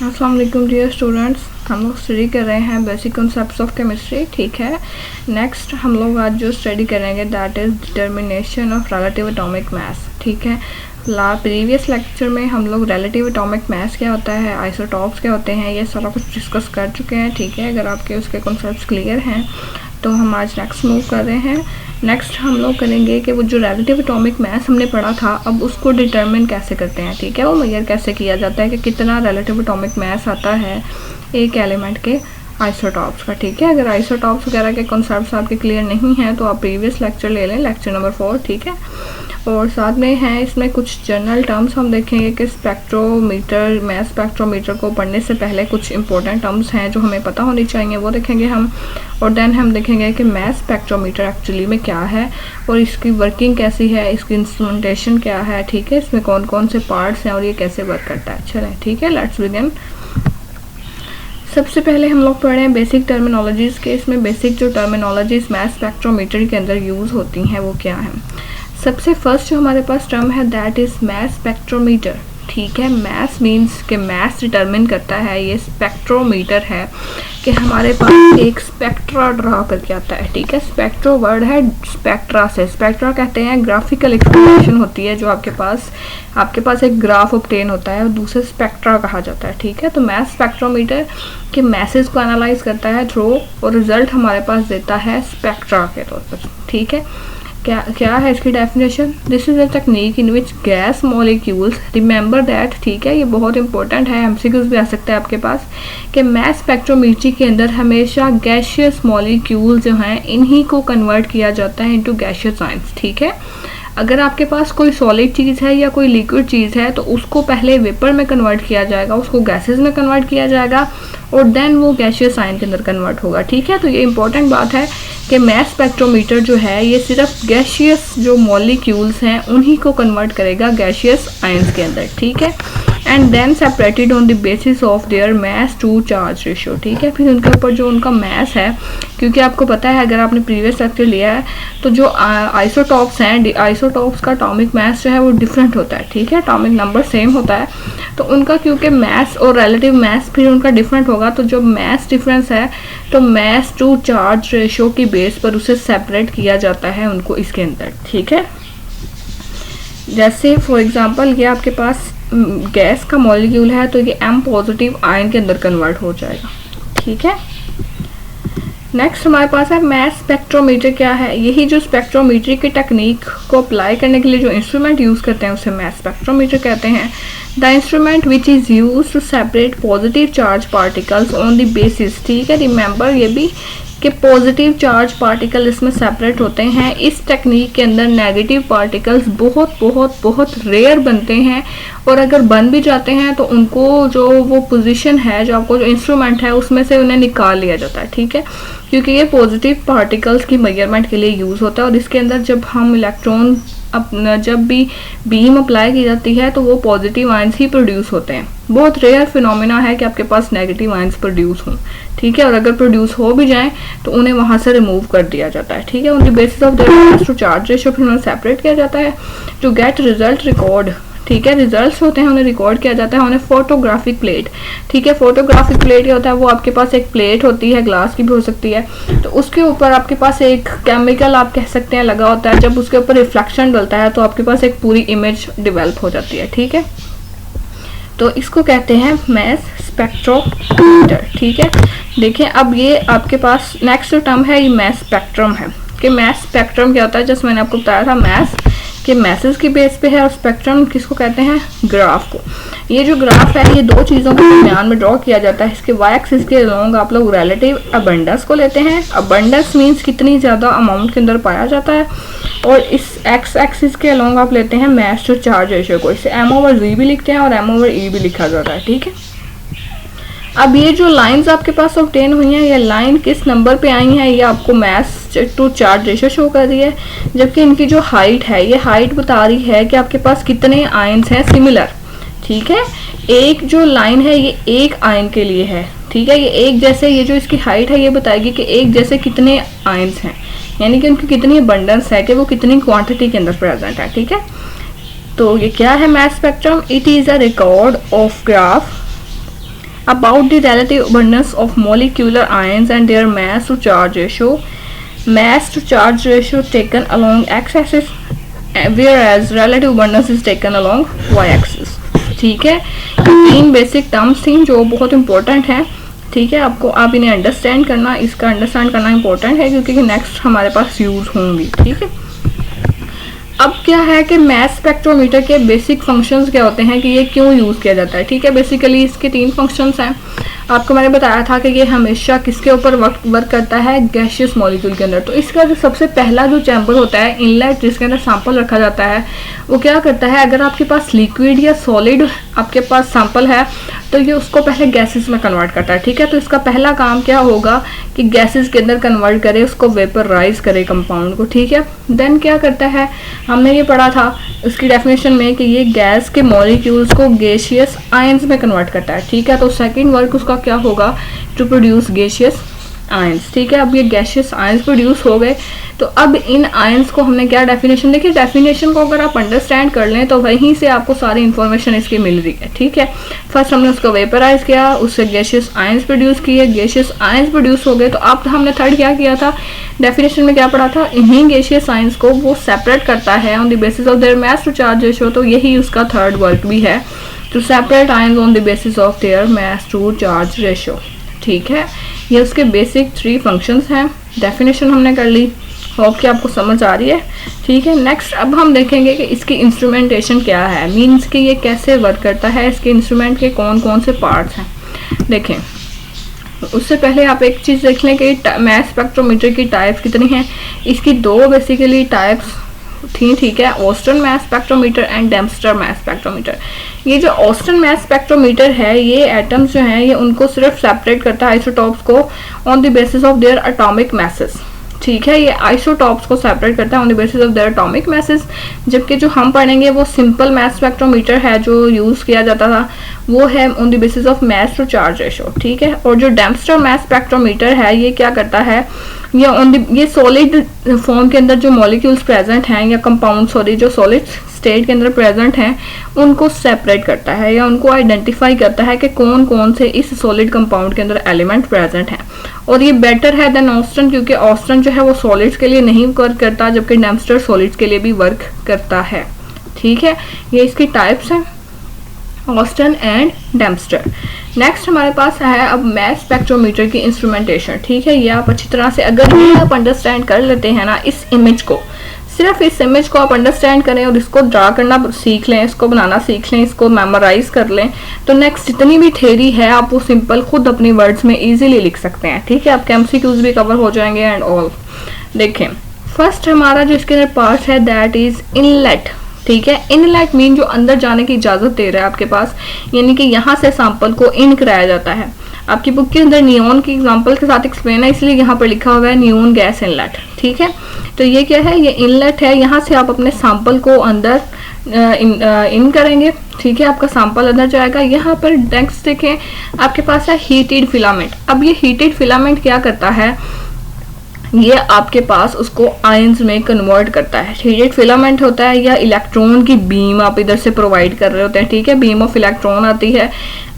अस्सलाम वालेकुम dear students, हम लोग स्टडी कर रहे हैं बेसिक कॉन्सेप्ट्स ऑफ केमिस्ट्री। ठीक है, नेक्स्ट हम लोग आज जो स्टडी करेंगे that is determination of relative atomic mass. ठीक है, प्रीवियस लेक्चर में हम लोग रिलेटिव एटॉमिक मास क्या होता है, आइसोटॉप्स क्या होते हैं, ये सारा कुछ डिस्कस कर चुके हैं। ठीक है, अगर आपके उसके कॉन्सेप्ट्स क्लियर हैं तो हम आज नेक्स्ट मूव कर रहे हैं। नेक्स्ट हम लोग करेंगे कि वो जो रिलेटिव एटॉमिक मास हमने पढ़ा था, अब उसको डिटरमिन कैसे करते हैं। ठीक है, वो मेजर कैसे किया जाता है कि कितना रिलेटिव एटॉमिक मास आता है एक एलिमेंट के आइसोटॉप्स का। ठीक है, अगर आइसोटॉप्स वगैरह के कॉन्सेप्ट्स आपके क्लियर नहीं हैं तो आप प्रीवियस लेक्चर ले लें, लेक्चर नंबर 4। ठीक है, और साथ में हैं इसमें कुछ जनरल टर्म्स हम देखेंगे कि स्पेक्ट्रोमीटर, मास स्पेक्ट्रोमीटर को पढ़ने से पहले कुछ इंपॉर्टेंट टर्म्स हैं जो हमें पता होनी चाहिए, वो देखेंगे हम। और देन हम देखेंगे कि मास स्पेक्ट्रोमीटर एक्चुअली में क्या है और इसकी वर्किंग कैसी है, इसकी इंस्ट्रूमेंटेशन क्या है। ठीक है, इसमें कौन कौन से पार्ट्स हैं और ये कैसे वर्क करता है। चलें, ठीक है, लेट्स बिगिन। सबसे पहले हम लोग पढ़ रहे हैं बेसिक टर्मिनोलॉजीज़ के। इसमें बेसिक जो टर्मिनोलॉजीज मास स्पेक्ट्रोमीटर के अंदर यूज़ होती हैं वो क्या है। सबसे फर्स्ट जो हमारे पास टर्म है दैट इज़ मास स्पेक्ट्रोमीटर। ठीक है, मास मीन्स के मास डिटरमिन करता है ये स्पेक्ट्रोमीटर है कि हमारे पास एक स्पेक्ट्रा ड्रा करके आता है। ठीक है, स्पेक्ट्रो वर्ड है स्पेक्ट्रा से, स्पेक्ट्रा कहते हैं ग्राफिकल एक्सप्रेशन होती है जो आपके पास एक ग्राफ ऑब्टेन होता है और दूसरे स्पेक्ट्रा कहा जाता है। ठीक है, तो मास स्पेक्ट्रोमीटर के मैसेज को एनालाइज करता है थ्रू और रिजल्ट हमारे पास देता है स्पेक्ट्रा के तौर पर। ठीक है, क्या है इसकी definition. This is a technique in which gas molecules, remember that. ठीक है, ये बहुत इंपॉर्टेंट है, एमसीक्यूज भी आ सकता है आपके पास कि मास स्पेक्ट्रोमेट्री के अंदर हमेशा गैशियस मॉलिक्यूल जो हैं इन्हीं को कन्वर्ट किया जाता है इनटू गैशियस आयंस। ठीक है, अगर आपके पास कोई सॉलिड चीज़ है या कोई लिक्विड चीज़ है तो उसको पहले वेपर में कन्वर्ट किया जाएगा, उसको गैसेस में कन्वर्ट किया जाएगा और देन वो गैशियस आयन के अंदर कन्वर्ट होगा। ठीक है, तो ये इंपॉर्टेंट बात है कि मास स्पेक्ट्रोमीटर जो है ये सिर्फ गैशियस जो मॉलिक्यूल्स हैं उन्हीं को कन्वर्ट करेगा गैशियस आयंस के अंदर। ठीक है, and then separated on the basis of their mass to charge ratio. ठीक है, फिर उनके ऊपर जो उनका मास है, क्योंकि आपको पता है अगर आपने प्रीवियस लेक्चर लिया है तो जो आइसोटॉप्स हैं, आइसोटॉप्स का एटॉमिक मास जो है वो डिफरेंट होता है। ठीक है, एटॉमिक नंबर सेम होता है तो उनका क्योंकि मास और रिलेटिव मास फिर उनका डिफरेंट होगा, तो जो मास डिफरेंस है तो मास टू चार्ज रेशियो की बेस पर उसे सेपरेट किया जाता है उनको इसके अंदर। ठीक है, जैसे फॉर एग्जांपल ये आपके पास गैस का मॉलिक्यूल है तो ये M पॉजिटिव आयन के अंदर कन्वर्ट हो जाएगा। ठीक है, नेक्स्ट हमारे पास है मास स्पेक्ट्रोमीटर। क्या है, यही जो स्पेक्ट्रोमीट्री की टेक्निक को अप्लाई करने के लिए जो इंस्ट्रूमेंट यूज़ करते हैं उसे मास स्पेक्ट्रोमीटर कहते हैं। The instrument which is use to separate positive charge particles on the basis. ठीक है, रिमेंबर ये भी कि पॉजिटिव चार्ज पार्टिकल इसमें सेपरेट होते हैं। इस टेक्निक के अंदर नेगेटिव पार्टिकल्स बहुत बहुत बहुत रेयर बनते हैं और अगर बन भी जाते हैं तो उनको जो वो पोजीशन है, जो आपको जो इंस्ट्रूमेंट है उसमें से उन्हें निकाल लिया जाता है। ठीक है, क्योंकि ये पॉजिटिव पार्टिकल्स की मेजरमेंट के लिए यूज़ होता है और इसके अंदर जब हम इलेक्ट्रॉन जब भी बीम अप्लाई की जाती है तो वो पॉजिटिव आयंस ही प्रोड्यूस होते हैं। बहुत रेयर फिनोमिना है कि आपके पास नेगेटिव आयंस प्रोड्यूस हों। ठीक है, और अगर प्रोड्यूस हो भी जाएं तो उन्हें वहाँ से रिमूव कर दिया जाता है। ठीक है, उनकी basis of their mass to charge ratio फिर उन्हें सेपरेट किया जाता है टू गेट रिजल्ट रिकॉर्ड। ठीक है, रिजल्ट्स होते हैं उन्हें रिकॉर्ड किया जाता है उन्हें फोटोग्राफिक प्लेट। ठीक है, फोटोग्राफिक प्लेट क्या होता है, वो आपके पास एक प्लेट होती है, ग्लास की भी हो सकती है, तो उसके ऊपर आपके पास एक केमिकल आप कह सकते हैं लगा होता है। जब उसके ऊपर रिफ्लेक्शन डलता है तो आपके पास एक पूरी इमेज डेवलप हो जाती है। ठीक है, तो इसको कहते हैं मास स्पेक्ट्रोमीटर। ठीक है, देखिए अब ये आपके पास नेक्स्ट टर्म है, ये मास स्पेक्ट्रम है कि मास स्पेक्ट्रम क्या होता है। जैसे मैंने आपको बताया था मास के मैसेज की बेस पे है और स्पेक्ट्रम किसको कहते हैं, ग्राफ को। ये जो ग्राफ है ये दो चीज़ों के दरमियान में ड्रॉ किया जाता है। इसके वाई एक्सिस के अलोंग आप लोग रिलेटिव अबंडेंस को लेते हैं। अबंडेंस मीन्स कितनी ज़्यादा अमाउंट के अंदर पाया जाता है, और इस एक्स एक्सिस के अलोंग आप लेते हैं मास टू चार्ज रेशियो को। इसे M/V भी लिखते हैं और M/E भी लिखा जाता है। ठीक है, अब ये जो लाइंस आपके पास ऑब्टेन हुई हैं, ये लाइन किस नंबर पे आई हैं, ये आपको मास टू चार्ज रेशियो शो कर रही है, जबकि इनकी जो हाइट है ये हाइट बता रही है कि आपके पास कितने आयंस हैं सिमिलर। ठीक है, एक जो लाइन है ये एक आयन के लिए है। ठीक है, ये एक जैसे, ये जो इसकी हाइट है ये बताएगी कि एक जैसे कितने आयंस हैं, यानी कि उनकी कितनी अबंडेंस है, कि वो कितनी क्वांटिटी के अंदर प्रेजेंट है। ठीक है, तो ये क्या है mass spectrum, it is a record of graph About the relative abundance of molecular ions and their mass to charge ratio. Mass to charge ratio taken along x-axis, whereas relative abundance is taken along y-axis. ठीक है, तीन basic terms थी जो बहुत important है. ठीक है, आपको आप इन्हें अंडरस्टैंड करना, इसका अंडरस्टैंड करना इंपॉर्टेंट है क्योंकि नेक्स्ट हमारे पास यूज होंगी. ठीक है, अब क्या है कि मैस स्पेक्ट्रोमीटर के बेसिक फंक्शंस क्या होते हैं कि ये क्यों यूज़ किया जाता है. ठीक है, बेसिकली इसके तीन फंक्शंस हैं. आपको मैंने बताया था कि ये हमेशा किसके ऊपर वर्क करता है, गैशियस मॉलिक्यूल के अंदर. तो इसका जो सबसे पहला जो चैम्बर होता है, इनलेट, जिसके अंदर सैंपल रखा जाता है, वो क्या करता है, अगर आपके पास लिक्विड या सॉलिड आपके पास सैंपल है तो ये उसको पहले गैसेस में कन्वर्ट करता है. ठीक है, तो इसका पहला काम क्या होगा कि गैसेस के अंदर कन्वर्ट करे, उसको वेपराइज करे कंपाउंड को. ठीक है, देन क्या करता है, हमने ये पढ़ा था उसकी डेफिनेशन में कि ये गैस के मॉलिक्यूल्स को गैशियस आयंस में कन्वर्ट करता है. ठीक है, तो सेकंड वर्क उसका क्या होगा, टू प्रोड्यूस गैशियस आयंस. ठीक है, अब ये गैशियस आयंस प्रोड्यूस हो गए, तो अब इन आयंस को हमने क्या डेफिनेशन, देखिए डेफिनेशन को अगर आप अंडरस्टैंड कर लें तो वहीं से आपको सारी इंफॉर्मेशन इसकी मिल रही है. ठीक है, फर्स्ट हमने उसको वेपराइज किया, उससे गैशियस आयंस प्रोड्यूस किए, गैशियस आयंस प्रोड्यूस हो गए. तो अब हमने थर्ड क्या किया था, डेफिनेशन में क्या पढ़ा था, इन्हीं गैशियस आयंस को वो सेपरेट करता है on the basis of their mass to charge ratio. तो यही उसका थर्ड वर्क भी है, to separate ions on the basis of their mass to charge ratio. ठीक है, ये उसके बेसिक थ्री फंक्शंस हैं. डेफिनेशन हमने कर ली, होप कि आपको समझ आ रही है. ठीक है, नेक्स्ट अब हम देखेंगे कि इसकी इंस्ट्रूमेंटेशन क्या है, मींस कि ये कैसे वर्क करता है, इसके इंस्ट्रूमेंट के कौन कौन से पार्ट्स हैं. देखें, उससे पहले आप एक चीज़ देख लें कि मैस स्पेक्ट्रोमीटर की टाइप्स कितनी हैं. इसकी दो बेसिकली टाइप्स थी. ठीक है, Aston mass spectrometer and Dempster mass spectrometer. ये जो ऑस्टन मैस स्पेक्ट्रोमीटर है, ये एटम्स जो हैं ये उनको सिर्फ सेपरेट करता है आइसोटॉप्स को on the basis of their atomic masses. ठीक है, ये आइसोटॉप्स को सेपरेट करता है on the basis of their atomic masses. जबकि जो हम पढ़ेंगे वो सिंपल मैस स्पेक्ट्रोमीटर है जो यूज़ किया जाता था, वो है on the basis of mass to charge ratio. ठीक है, और जो डेम्स्टर मैस स्पेक्ट्रोमीटर है ये क्या करता है, ये सॉलिड फॉर्म के अंदर जो मॉलिक्यूल्स प्रेजेंट हैं या कंपाउंड जो सॉलिड स्टेट के अंदर प्रेजेंट हैं उनको सेपरेट करता है या उनको आइडेंटिफाई करता है कि कौन कौन से इस सॉलिड कंपाउंड के अंदर एलिमेंट प्रेजेंट हैं. और ये बेटर है देन ऑस्टन, क्योंकि ऑस्टन जो है वो सॉलिड्स के लिए नहीं वर्क करता, जबकि डेम्स्टर सॉलिड्स के लिए भी वर्क करता है. ठीक है, ये इसकी टाइप्स हैं, ऑस्टन एंड डेम्स्टर. नेक्स्ट हमारे पास है अब मैस स्पेक्ट्रोमीटर की इंस्ट्रूमेंटेशन. ठीक है, ये आप अच्छी तरह से अगर ये आप अंडरस्टैंड कर लेते हैं ना, इस इमेज को, सिर्फ इस इमेज को आप अंडरस्टैंड करें और इसको ड्रा करना सीख लें, इसको बनाना सीख लें, इसको मेमोराइज कर लें, तो नेक्स्ट जितनी भी थ्योरी है आप वो सिंपल खुद अपनी वर्ड्स में इजीली लिख सकते हैं. ठीक है, आपके एमसीक्यूज भी कवर हो जाएंगे एंड ऑल. देखें, फर्स्ट हमारा जो इसके अंदर पार्ट है दैट इज इनलेट. ठीक है, इनलेट मीन जो अंदर जाने की इजाजत दे रहा है आपके पास, यानी कि यहाँ से सैंपल को इन कराया जाता है. आपकी बुक के अंदर नियोन की एग्जांपल के साथ एक्सप्लेन है, इसलिए यहाँ पर लिखा हुआ है नियोन गैस इनलेट. ठीक है, तो ये क्या है, ये इनलेट है, यहाँ से आप अपने सैंपल को अंदर इन करेंगे. ठीक है, आपका सैंपल अंदर जाएगा. यहाँ पर नेक्स्ट देखें, आपके पास है हीटेड फिलामेंट. अब ये हीटेड फिलामेंट क्या करता है, ये आपके पास उसको आयंस में कन्वर्ट करता है. हीटेड फिलामेंट होता है या इलेक्ट्रॉन की बीम आप इधर से प्रोवाइड कर रहे होते हैं. ठीक है, बीम ऑफ इलेक्ट्रॉन आती है.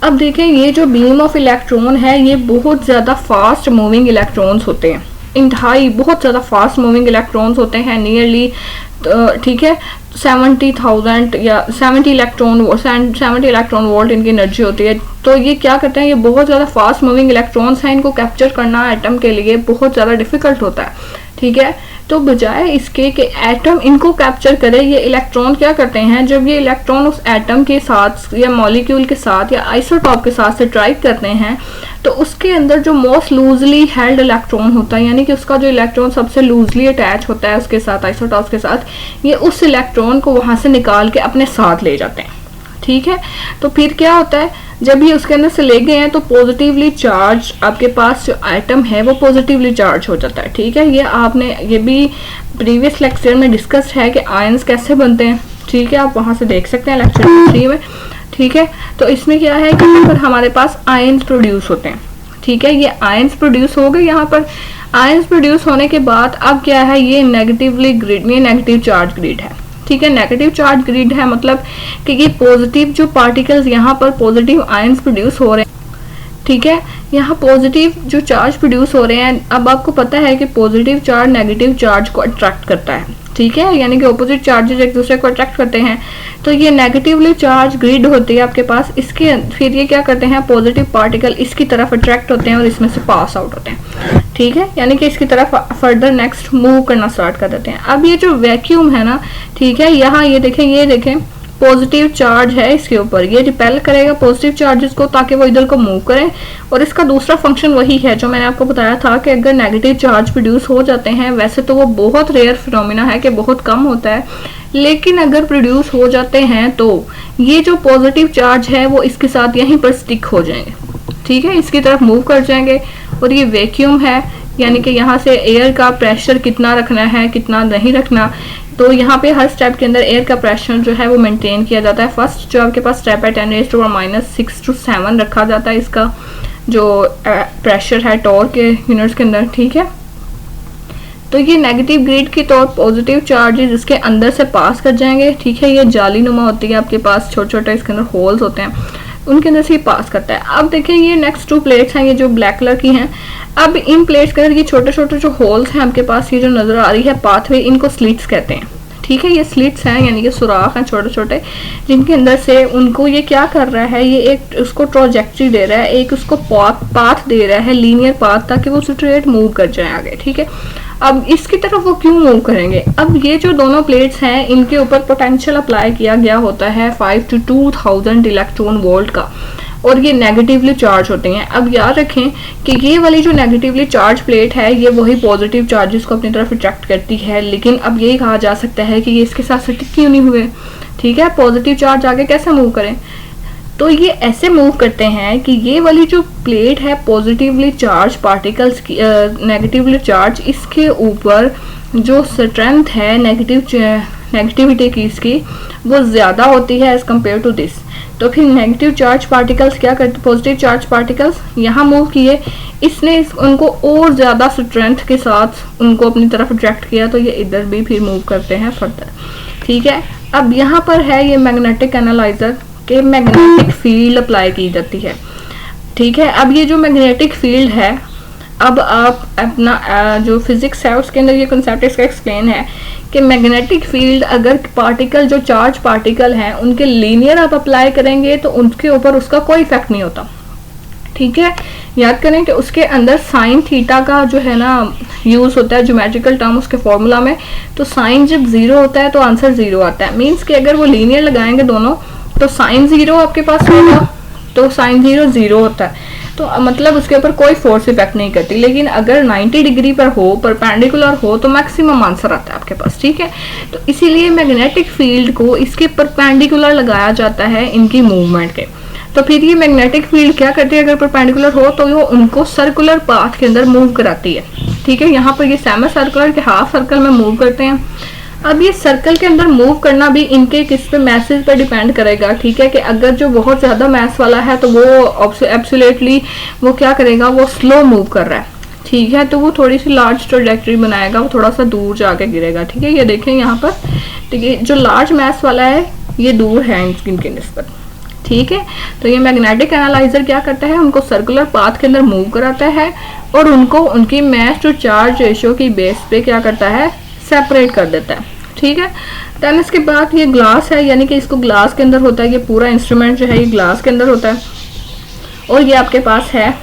अब देखें, ये जो बीम ऑफ इलेक्ट्रॉन है ये बहुत ज़्यादा फास्ट मूविंग इलेक्ट्रॉन्स होते हैं, इंतहाई बहुत ज़्यादा फास्ट मूविंग इलेक्ट्रॉन्स होते हैं, नियरली. ठीक है, 70,000 या 70 इलेक्ट्रॉन वोल्ट इनकी एनर्जी होती है. तो ये क्या करते हैं, ये बहुत ज़्यादा फास्ट मूविंग इलेक्ट्रॉन्स हैं, इनको कैप्चर करना एटम के लिए बहुत ज़्यादा डिफिकल्ट होता है. ठीक है, तो बजाय इसके कि एटम इनको कैप्चर करे, ये इलेक्ट्रॉन क्या करते हैं, जब ये इलेक्ट्रॉन उस एटम के साथ या मॉलिक्यूल के साथ या आइसोटॉप के साथ से स्ट्राइक करते हैं, तो उसके अंदर जो मोस्ट लूजली हेल्ड इलेक्ट्रॉन होता है, यानी कि उसका जो इलेक्ट्रॉन सबसे लूजली अटैच होता है उसके साथ, आइसोटॉप के साथ, ये उस इलेक्ट्रॉन को वहाँ से निकाल के अपने साथ ले जाते हैं. ठीक है, तो फिर क्या होता है, जब ये उसके अंदर से ले गए हैं तो पॉजिटिवली चार्ज आपके पास जो एटम है वो पॉजिटिवली चार्ज हो जाता है. ठीक है, ये आपने ये भी प्रीवियस लेक्चर में डिस्कस है कि आयंस कैसे बनते हैं. ठीक है, आप वहाँ से देख सकते हैं लेक्चर 3 में. ठीक है, तो इसमें क्या है कि यहाँ पर हमारे पास आयंस प्रोड्यूस होते हैं. ठीक है, ये आयंस प्रोड्यूस हो गए. यहाँ पर आयंस प्रोड्यूस होने के बाद अब क्या है, ये नेगेटिवली ग्रिड में नेगेटिव चार्ज ग्रिड है. ठीक है, नेगेटिव चार्ज ग्रिड है, मतलब कि ये पॉजिटिव जो पार्टिकल्स यहाँ पर पॉजिटिव आयंस प्रोड्यूस हो रहे हैं, ठीक है। यहाँ पॉजिटिव जो चार्ज प्रोड्यूस हो रहे हैं, अब आपको पता है कि पॉजिटिव चार्ज नेगेटिव चार्ज को अट्रैक्ट करता है, ठीक है, यानी कि ऑपोजिट चार्जेस एक दूसरे को अट्रैक्ट करते हैं। तो ये नेगेटिवली चार्ज ग्रिड होती है आपके पास, इसके फिर ये क्या करते हैं, पॉजिटिव पार्टिकल इसकी तरफ अट्रैक्ट होते हैं और इसमें से पास आउट होते हैं, ठीक है, यानी कि इसकी तरफ फर्दर नेक्स्ट मूव करना स्टार्ट कर देते हैं। अब ये जो वैक्यूम है ना, ठीक है, यहाँ ये देखें पॉजिटिव चार्ज है इसके ऊपर, ये रिपेल करेगा पॉजिटिव चार्जेस को ताकि वो इधर को मूव करें। और इसका दूसरा फंक्शन वही है जो मैंने आपको बताया था कि अगर नेगेटिव चार्ज प्रोड्यूस हो जाते हैं, वैसे तो वो बहुत रेयर फिनोमिना है कि बहुत कम होता है, लेकिन अगर प्रोड्यूस हो जाते हैं तो ये जो पॉजिटिव चार्ज है वो इसके साथ यहीं पर स्टिक हो जाएंगे, ठीक है, इसकी तरफ मूव कर जाएंगे। और ये वैक्यूम है, यानी कि यहाँ से एयर का प्रेशर कितना रखना है कितना नहीं रखना, तो यहाँ पे हर स्टेप के अंदर एयर का प्रेशर जो है वो मेंटेन किया जाता है। फर्स्ट जो आपके पास स्टेप है 10⁻⁻6 to 7 रखा जाता है इसका जो प्रेशर है टॉर्क के यूनिट्स के अंदर, ठीक है। तो ये नेगेटिव ग्रिड की तौर पॉजिटिव चार्जेस इसके अंदर से पास कर जाएंगे, ठीक है, ये जाली नुमा होती है आपके पास, छोटे छोटे इसके अंदर होल्स होते हैं, उनके अंदर से पास करता है। अब देखिए ये नेक्स्ट 2 प्लेट्स हैं, ये जो ब्लैक कलर की हैं। अब इन प्लेट्स के अंदर ये छोटे छोटे जो होल्स हैं आपके पास, ये जो नजर आ रही है पाथवे, इनको स्लिट्स कहते हैं, ठीक है, ये स्लिट्स हैं यानी कि सुराख हैं छोटे छोटे, जिनके अंदर से उनको ये क्या कर रहा है, ये एक उसको ट्रॉजेक्ट्री दे रहा है, एक उसको पाथ दे रहा है, लीनियर पाथ, ताकि वो स्ट्रेट मूव कर जाए आगे, ठीक है। अब इसकी तरफ वो क्यों मूव करेंगे, अब ये जो दोनों प्लेट्स हैं इनके ऊपर पोटेंशियल अप्लाई किया गया होता है 5 to 2000 इलेक्ट्रॉन वोल्ट का, और ये नेगेटिवली चार्ज होते हैं। अब याद रखें कि ये वाली जो नेगेटिवली चार्ज प्लेट है ये वही पॉजिटिव चार्जेस को अपनी तरफ अट्रैक्ट करती है, लेकिन अब ये कहा जा सकता है कि ये इसके साथ स्टिक क्यों नहीं हुए, ठीक है, पॉजिटिव चार्ज आगे कैसे मूव करें। तो ये ऐसे मूव करते हैं कि ये वाली जो प्लेट है पॉजिटिवली चार्ज पार्टिकल्स की नेगेटिवली चार्ज, इसके ऊपर जो स्ट्रेंथ है नेगेटिविटी की इसकी वो ज़्यादा होती है एज कम्पेयर टू दिस। तो फिर नेगेटिव चार्ज पार्टिकल्स क्या करते, पॉजिटिव चार्ज पार्टिकल्स यहाँ मूव किए, इसने उनको और ज़्यादा स्ट्रेंथ के साथ उनको अपनी तरफ अट्रैक्ट किया, तो ये इधर भी फिर मूव करते हैं फर्दर, ठीक है। अब यहाँ पर है ये मैग्नेटिक एनालाइजर के मैग्नेटिक फील्ड अप्लाई की जाती है, ठीक है। अब ये जो मैग्नेटिक फील्ड है, अब आप अपना जो फिजिक्स है उसके अंदर ये कंसेप्ट इसका एक्सप्लेन है कि मैग्नेटिक फील्ड अगर पार्टिकल जो चार्ज पार्टिकल हैं उनके लीनियर आप अप्लाई करेंगे तो उनके ऊपर उसका कोई इफेक्ट नहीं होता, ठीक है। याद करें कि उसके अंदर साइन थीटा का जो है ना यूज होता है ज्योमेट्रिकल टर्म उसके फॉर्मूला में, तो साइन जब 0 होता है तो आंसर 0 आता है, मीन्स कि अगर वो लीनियर लगाएंगे दोनों तो साइन 0 आपके पास होगा, तो साइन 0 0 होता है, तो मतलब उसके ऊपर कोई फोर्स इफेक्ट नहीं करती। लेकिन अगर 90 डिग्री पर हो, परपेंडिकुलर हो, तो मैक्सिमम आंसर आता है आपके पास, ठीक है। तो इसीलिए मैग्नेटिक फील्ड को इसके परपेंडिकुलर लगाया जाता है इनकी मूवमेंट के। तो फिर ये मैग्नेटिक फील्ड क्या करती है, अगर परपेंडिकुलर हो तो वो उनको सर्कुलर पाथ के अंदर मूव कराती है, ठीक है। यहाँ पर ये सेमी सर्कुलर के हाफ सर्कल में मूव करते हैं। अब ये सर्कल के अंदर मूव करना भी इनके किस पे मैसेज पे डिपेंड करेगा, ठीक है, कि अगर जो बहुत ज़्यादा मैस वाला है तो वो एब्सोल्युटली वो क्या करेगा, वो स्लो मूव कर रहा है, ठीक है, तो वो थोड़ी सी लार्ज ट्रैजेक्टरी बनाएगा, वो थोड़ा सा दूर जाके गिरेगा, ठीक है। ये देखें यहाँ पर, ठीक है, जो लार्ज मैस वाला है ये दूर है इनके निस्बत, ठीक है। तो ये मैग्नेटिक एनालाइजर क्या करता है, उनको सर्कुलर पाथ के अंदर मूव कराता है और उनको उनकी मैस टू चार्ज रेशियो की बेस पे क्या करता है, सेपरेट कर देता है, ठीक है। देन इसके बाद ये ग्लास है, यानी कि इसको ग्लास के अंदर होता है, ये पूरा इंस्ट्रूमेंट जो है ये ग्लास के अंदर होता है, और ये आपके पास है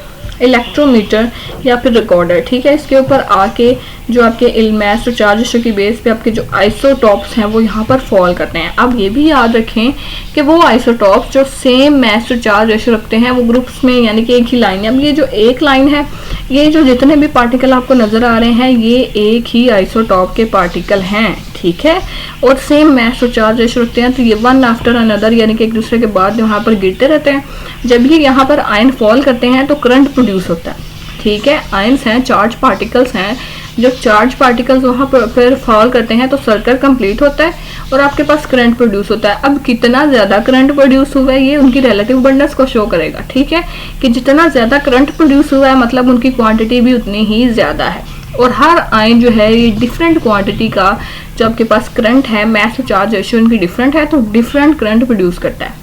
इलेक्ट्रोमीटर या फिर रिकॉर्डर, ठीक है। इसके ऊपर आके जो आपके मैस टू चार्ज रेशियो की बेस पे आपके जो आइसोटॉप्स हैं वो यहाँ पर फॉल करते हैं। अब ये भी याद रखें कि वो आइसोटॉप्स जो same mass to charge ratio रखते हैं वो ग्रुप्स में, यानी कि एक ही लाइन है। अब ये जो एक लाइन है, ये जो जितने भी पार्टिकल आपको नजर आ रहे हैं ये एक ही आइसोटॉप के पार्टिकल हैं, ठीक है, और same mass to charge ratio रखते हैं, तो ये वन आफ्टर अनदर यानी कि एक दूसरे के बाद यहाँ पर गिरते रहते हैं। जब ये यहाँ पर आयन फॉल करते हैं तो करंट प्रोड्यूस होता है, ठीक है। आयंस हैं, चार्ज पार्टिकल्स हैं, जब चार्ज पार्टिकल्स वहाँ पर फिर फॉल करते हैं तो सर्कल कंप्लीट होता है और आपके पास करंट प्रोड्यूस होता है। अब कितना ज़्यादा करंट प्रोड्यूस हुआ है ये उनकी रिलेटिव अबंडेंस को शो करेगा, ठीक है, कि जितना ज़्यादा करंट प्रोड्यूस हुआ है मतलब उनकी क्वांटिटी भी उतनी ही ज़्यादा है। और हर आयन जो है ये डिफरेंट क्वांटिटी का जो आपके पास करंट है, मैस टू चार्ज रेशियो उनकी डिफरेंट है, तो डिफरेंट करंट प्रोड्यूस करता है,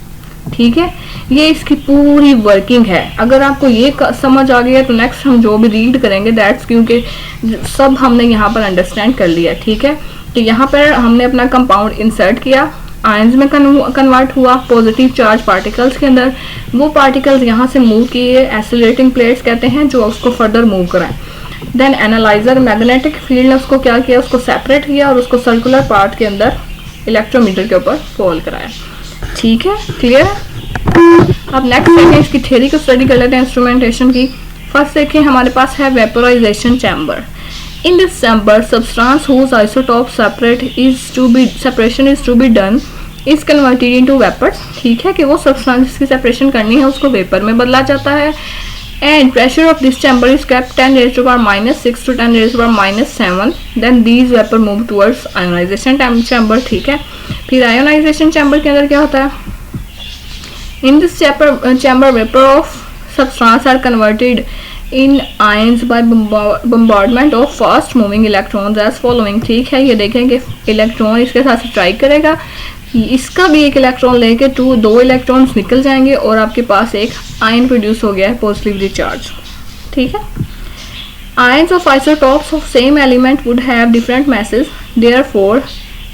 ठीक है, ये इसकी पूरी वर्किंग है। अगर आपको ये समझ आ गया तो नेक्स्ट हम जो भी रीड करेंगे दैट्स क्योंकि सब हमने यहाँ पर अंडरस्टैंड कर लिया। ठीक है, तो यहाँ पर हमने अपना कंपाउंड इंसर्ट किया, आयंस में कन्वर्ट हुआ पॉजिटिव चार्ज पार्टिकल्स के अंदर, वो पार्टिकल्स यहाँ से मूव किए, एक्सेलरेटिंग प्लेट्स कहते हैं जो उसको फर्दर मूव कराएं। देन एनालाइजर मैग्नेटिक फील्ड ने उसको क्या किया, उसको सेपरेट किया और उसको सर्कुलर पार्ट के अंदर इलेक्ट्रोमीटर के ऊपर फॉल कराया। ठीक है, क्लियर है। अब नेक्स्ट देखें, इसकी थ्योरी को स्टडी कर लेते हैं इंस्ट्रूमेंटेशन की। फर्स्ट देखें, हमारे पास है vaporisation chamber. In this chamber, substance whose isotope separation is to be done is converted into vapors। ठीक है, कि वो सब्सटेंस जिसकी सेपरेशन करनी है उसको वेपर में बदला जाता है। And pressure of this chamber is kept 10 raised to the power -6 to 10 raised to the power -7। Then these vapor move towards ionization chamber। ठीक है, फिर ionization chamber के अंदर क्या होता है, in this chamber vapor of substance are converted in ions by bombardment of fast moving electrons as following। ठीक है, ये देखेंगे इलेक्ट्रॉन इसके साथ स्ट्राइक करेगा, इसका भी एक इलेक्ट्रॉन लेके दो इलेक्ट्रॉन्स निकल जाएंगे और आपके पास एक आयन प्रोड्यूस हो गया है पॉजिटिवली चार्ज। ठीक है, ions of isotopes of same element would have different masses, therefore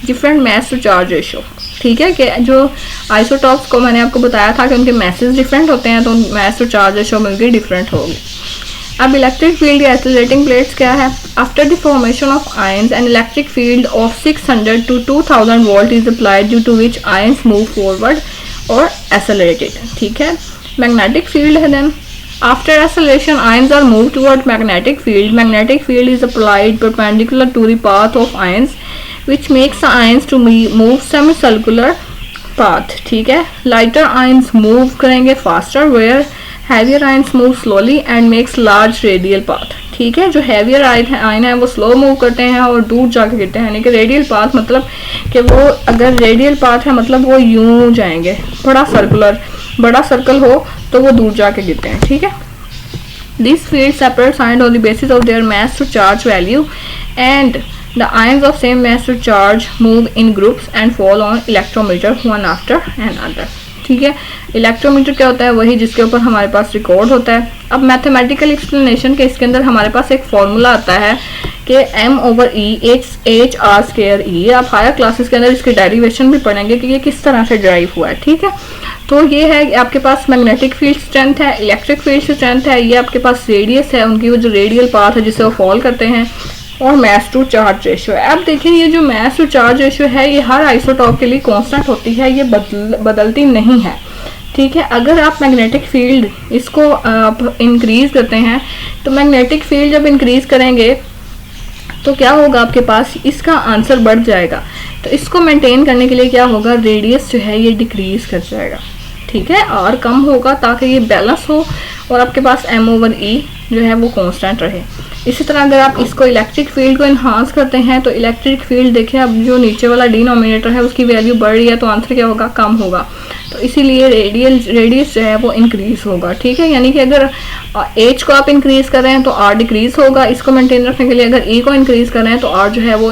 different mass to charge ratio. ठीक है, कि जो आइसोटॉप्स को मैंने आपको बताया था कि उनके मैसेज डिफरेंट होते हैं, तो मैस टू चार्ज रेशियो मिलकर डिफरेंट होगी। अब इलेक्ट्रिक फील्ड या एक्सेलरेटिंग प्लेट्स क्या है, after the formation of ions an electric field of 600 to 2000 volt is applied due to which ions move forward और एक्सेलरेटेड। ठीक है, मैग्नेटिक फील्ड है। Then after acceleration ions are move toward magnetic field. Magnetic field is applied perpendicular to the path of ions which makes the ions to move semicircular path। ठीक है, lighter ions move करेंगे faster where heavier ions move slowly and makes large radial path। ठीक है, जो heavier ion है वो slow move करते हैं और दूर जाके गिरते हैं, यानी कि radial path मतलब कि वो अगर radial path है मतलब वो यूं जाएंगे, बड़ा सर्कल हो तो वो दूर जाके गिरते हैं। ठीक है, this field separates ions on the basis of their mass to charge value and the ions of same mass to charge move in groups and fall on electrometer one after another। ठीक है, electrometer क्या होता है, वही जिसके ऊपर हमारे पास record होता है। अब मैथमेटिकल एक्सप्लेनेशन के इसके अंदर हमारे पास एक फॉर्मूला आता है कि m/e h/r²e। आप हायर क्लासेस के अंदर इसके डेरिवेशन भी पढ़ेंगे कि ये किस तरह से ड्राइव हुआ है। ठीक है, तो ये है कि आपके पास मैग्नेटिक फील्ड स्ट्रेंथ है, इलेक्ट्रिक फील्ड स्ट्रेंथ है, ये आपके पास रेडियस है, उनकी वो जो रेडियल पाथ है जिसे वो फॉल करते हैं, और मैस टू चार्ज रेशियो है। अब देखिए ये जो मैस टू चार्ज रेशियो है ये हर आइसोटॉप के लिए कांस्टेंट होती है, ये बदलती नहीं है। ठीक है, अगर आप मैग्नेटिक फील्ड इसको आप इंक्रीज करते हैं तो मैग्नेटिक फील्ड जब इंक्रीज करेंगे तो क्या होगा, आपके पास इसका आंसर बढ़ जाएगा। तो इसको मेंटेन करने के लिए क्या होगा, रेडियस जो है ये डिक्रीज कर जाएगा। ठीक है, और कम होगा ताकि ये बैलेंस हो और आपके पास m/e जो है वो कांस्टेंट रहे। इसी तरह अगर आप इसको इलेक्ट्रिक फील्ड को इन्हांस करते हैं तो इलेक्ट्रिक फील्ड देखिए अब जो नीचे वाला डिनोमिनेटर है उसकी वैल्यू बढ़ रही है तो आंसर क्या होगा, कम होगा। तो इसीलिए रेडियस जो है वो इंक्रीज होगा। ठीक है, यानी कि अगर एच को आप इंक्रीज कर रहे हैं तो आर डिक्रीज होगा। इसको मेंटेन रखने के लिए अगर ई को इंक्रीज कर रहे हैं तो आर जो है वो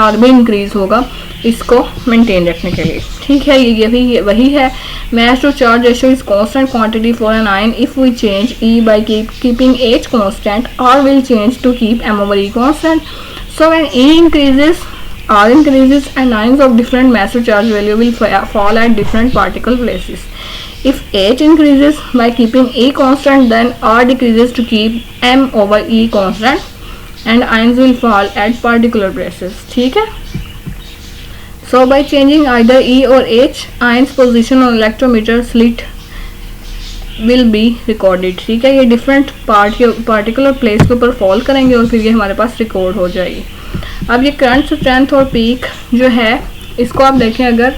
आर भी इंक्रीज होगा इसको मेंटेन रखने के लिए। ठीक है, ये वही है, mass to charge ratio is constant quantity for an ion if we change E by keeping H constant, or will change to keep m/e constant। So when E increases, R increases and ions of different mass to charge value will fall at different particle places। If H increases by keeping E constant, then R decreases to keep m/e constant and ions will fall at particular places। ठीक है, so by changing either E or H, ions position on electrometer slit will be recorded। ठीक है, ये different particular place के ऊपर fall करेंगे और फिर ये हमारे पास रिकॉर्ड हो जाएगी। अब ये करंट स्ट्रेंथ और पीक जो है इसको आप देखें अगर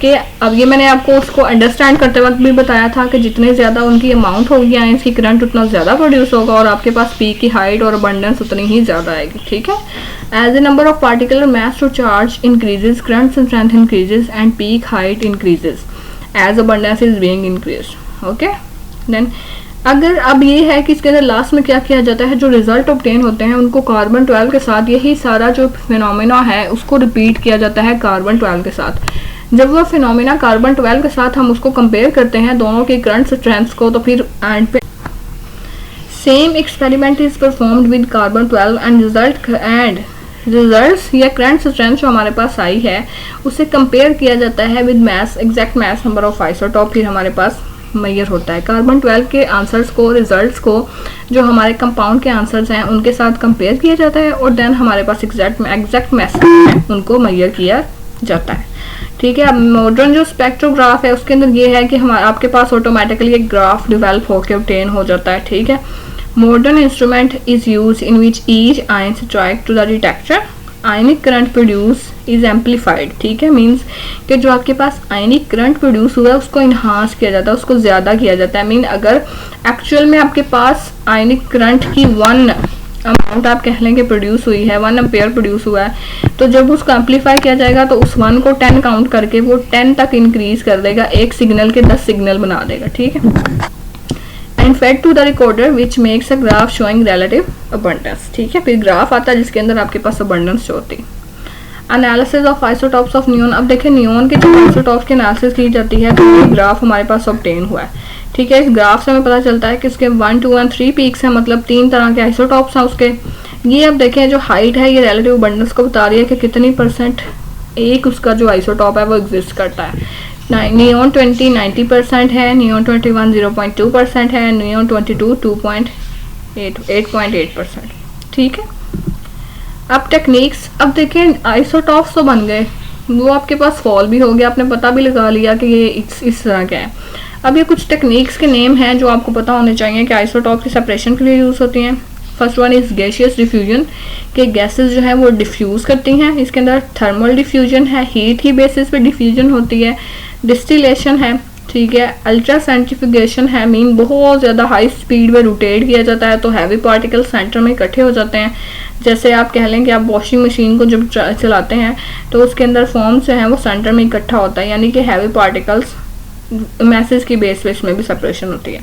कि अब ये मैंने आपको उसको अंडरस्टैंड करते वक्त भी बताया था कि जितने ज़्यादा उनकी अमाउंट होगी आयंस की करंट उतना ज़्यादा प्रोड्यूस होगा और आपके पास पीक की हाइट और अबंडेंस उतनी ही ज़्यादा आएगी। ठीक है, as a number of particular mass to charge increases, current strength increases and peak height increases as abundance is being increased. Okay, then अगर अब ये है कि इसके अंदर लास्ट में क्या किया जाता है, जो रिजल्ट ऑब्टेन होते हैं उनको कार्बन 12 के साथ यही सारा जो फिनोमेना है उसको रिपीट किया जाता है कार्बन 12 के साथ। जब वह फिनोमिना कार्बन 12 के साथ हम उसको कंपेयर करते हैं दोनों की करंट स्ट्रेंथ्स को, तो फिर एंड पे same experiment is performed with carbon 12 and results या करंट स्ट्रेंथ जो हमारे पास आई है उसे कंपेयर किया जाता है with mass exact mass number of isotope, फिर हमारे पास मेजर होता है। कार्बन 12 के आंसर्स को, रिजल्ट्स को जो हमारे कंपाउंड के आंसर्स हैं उनके साथ कंपेयर किया जाता है और देन हमारे पास एग्जैक्ट मैस है उनको मेजर किया जाता है। ठीक है, अब मॉडर्न जो स्पेक्ट्रोग्राफ है उसके अंदर ये है कि आपके पास ऑटोमेटिकली एक ग्राफ डेवलप होकर ऑब्टेन हो जाता है। ठीक है, modern instrument is use in which each ion strike to the detector, ionic current produce is amplified. ठीक है, मीन्स कि जो आपके पास आयनिक करंट प्रोड्यूस हुआ है उसको इन्हांस किया जाता है, उसको ज़्यादा किया जाता है। मीन अगर एक्चुअल में आपके पास आयनिक करंट की 1 अमाउंट आप कह लें कि प्रोड्यूस हुई है, 1 एम्पेयर प्रोड्यूस हुआ है, तो जब उसको एम्पलीफाई किया जाएगा तो उस 1 को 10 काउंट करके वो 10 तक इंक्रीज कर देगा, एक सिग्नल के 10 सिग्नल बना देगा। ठीक है, and fed to the recorder which makes a graph showing relative abundance. ठीक है, फिर ग्राफ आता है जिसके अंदर आपके पास अबंडेंस शो होती है। Analysis of isotopes of neon, अब देखें नियॉन के जो आइसोटॉप्स की एनालिसिस की जाती है तो ये ग्राफ हमारे पास ऑब्टेन हुआ है। ठीक है, इस ग्राफ से हमें पता चलता है कि इसके 1, 2 और 3 पीक्स हैं, मतलब 3 तरह के आइसोटॉप्स हैं उसके। ये अब देखें जो हाइट है ये रिलेटिव अबंडेंस को बता रही है कि कितनी परसेंट एक उसका जो आइसोटॉप है वो एग्जिस्ट करता है। नियॉन 20 90% है, नियॉन 21 0.2% है, नियॉन 22 8.8%। ठीक है, अब टेक्निक्स, अब देखें आइसोटॉप्स तो बन गए, वो आपके पास फॉल भी हो गया, आपने पता भी लगा लिया कि ये इस तरह का है। अब ये कुछ टेक्निक्स के नेम हैं जो आपको पता होने चाहिए कि आइसोटॉप की सेपरेशन के लिए यूज़ होती हैं। First one is gaseous diffusion, के गैसेस जो है वो डिफ्यूज करती हैं। इसके अंदर थर्मल डिफ्यूजन है, हीट ही बेसिस पे डिफ्यूजन होती है। डिस्टिलेशन है, ठीक है। अल्ट्रा सेंट्रीफ्यूगेशन है, मीन बहुत ज़्यादा हाई स्पीड में रोटेट किया जाता है तो हैवी पार्टिकल सेंटर में इकट्ठे हो जाते हैं। जैसे आप कह लें कि आप वॉशिंग मशीन को जब चलाते हैं तो उसके अंदर फॉर्म जो है वो सेंटर में इकट्ठा होता है, यानी कि हैवी पार्टिकल्स मैसेज की बेस में भी सेपरेशन होती है।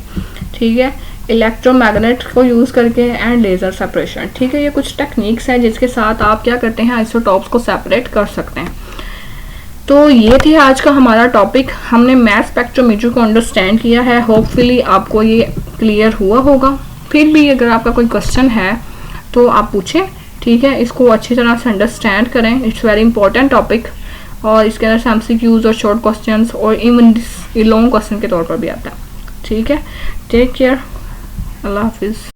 ठीक है, इलेक्ट्रोमैग्नेट को यूज़ करके एंड लेज़र सेपरेशन। ठीक है, ये कुछ टेक्निक्स हैं जिसके साथ आप क्या करते हैं, आइसोटॉप्स को सेपरेट कर सकते हैं। तो ये थी आज का हमारा टॉपिक, हमने मास स्पेक्ट्रोमीटर को अंडरस्टैंड किया है। होपफुली आपको ये क्लियर हुआ होगा। फिर भी अगर आपका कोई क्वेश्चन है तो आप पूछें। ठीक है, इसको अच्छी तरह से अंडरस्टैंड करें, इट्स वेरी इंपॉर्टेंट टॉपिक। और इसके अंदर MCQs और शॉर्ट क्वेश्चंस और इवन लॉन्ग क्वेश्चन के तौर पर भी आता है। ठीक है, टेक केयर, अल्लाह हाफिज़।